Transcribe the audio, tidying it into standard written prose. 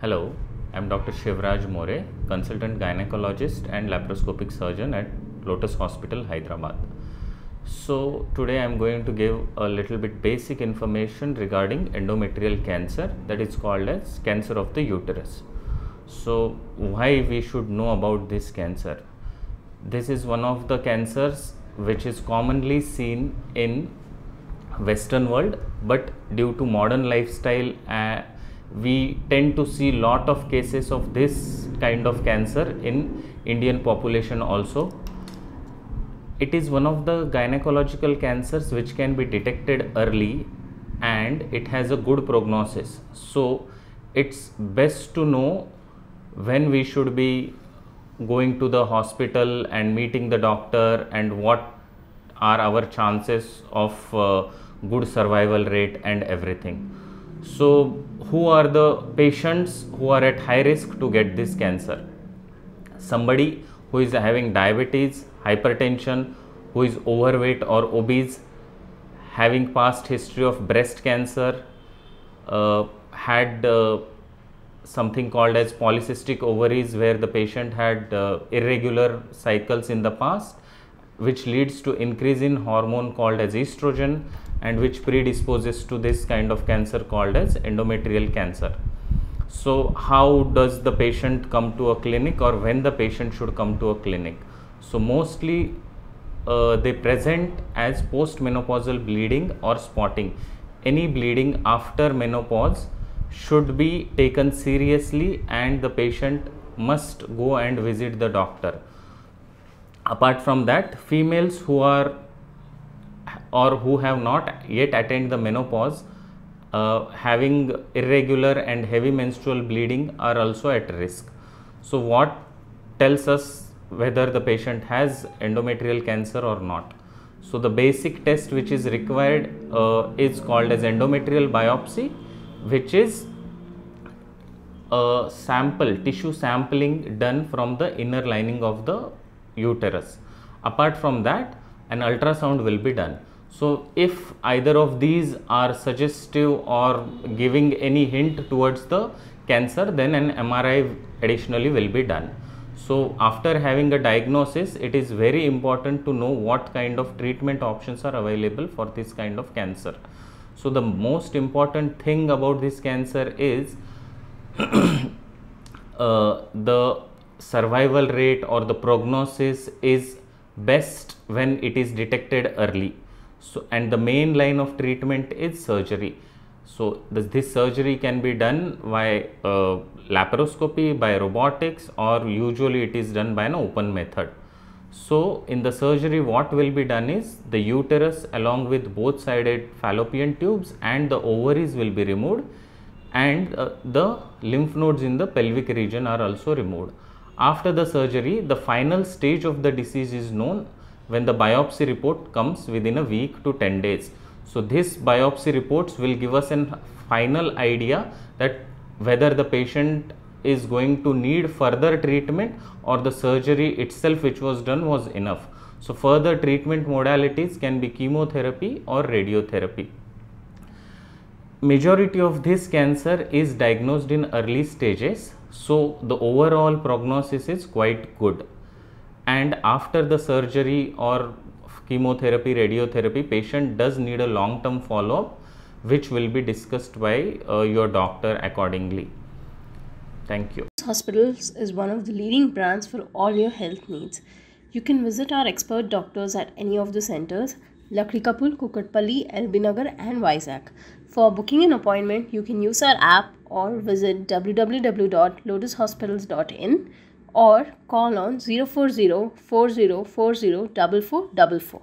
Hello, I'm Dr. Shivraj More, consultant gynecologist and laparoscopic surgeon at Lotus Hospital, Hyderabad. So today I'm going to give a little bit basic information regarding endometrial cancer, that is called as cancer of the uterus. So why we should know about this cancer? This is one of the cancers which is commonly seen in Western world, but due to modern lifestyle we tend to see lot of cases of this kind of cancer in Indian population also. It is one of the gynecological cancers which can be detected early and it has a good prognosis. So it's best to know when we should be going to the hospital and meeting the doctor and what are our chances of good survival rate and everything. So who are the patients who are at high risk to get this cancer? Somebody who is having diabetes, hypertension, who is overweight or obese, having past history of breast cancer, had something called as polycystic ovaries where the patient had irregular cycles in the past, which leads to increase in hormone called as estrogen and which predisposes to this kind of cancer called as endometrial cancer. So how does the patient come to a clinic, or when the patient should come to a clinic? So mostly they present as postmenopausal bleeding or spotting. Any bleeding after menopause should be taken seriously and the patient must go and visit the doctor. Apart from that, females who are or who have not yet attained the menopause, having irregular and heavy menstrual bleeding are also at risk. So what tells us whether the patient has endometrial cancer or not? So the basic test which is required is called as endometrial biopsy, which is a tissue sampling done from the inner lining of the uterus. Apart from that, an ultrasound will be done. So if either of these are suggestive or giving any hint towards the cancer, then an MRI additionally will be done. So after having a diagnosis, it is very important to know what kind of treatment options are available for this kind of cancer. So the most important thing about this cancer is the survival rate or the prognosis is best when it is detected early. So and the main line of treatment is surgery. So this surgery can be done by laparoscopy, by robotics, or usually it is done by an open method. So in the surgery, what will be done is the uterus along with both sided fallopian tubes and the ovaries will be removed, and the lymph nodes in the pelvic region are also removed. After the surgery, the final stage of the disease is known when the biopsy report comes within a week to 10 days. So this biopsy reports will give us a final idea that whether the patient is going to need further treatment or the surgery itself which was done was enough. So further treatment modalities can be chemotherapy or radiotherapy. Majority of this cancer is diagnosed in early stages, so the overall prognosis is quite good. And after the surgery or chemotherapy, radiotherapy, patient does need a long-term follow-up, which will be discussed by your doctor accordingly. Thank you. Hospitals is one of the leading brands for all your health needs. You can visit our expert doctors at any of the centers: Lakrikapul, Kukatpalli, LB Nagar and Vizag. For booking an appointment, you can use our app or visit www.lotushospitals.in or call on 040 4040 4444.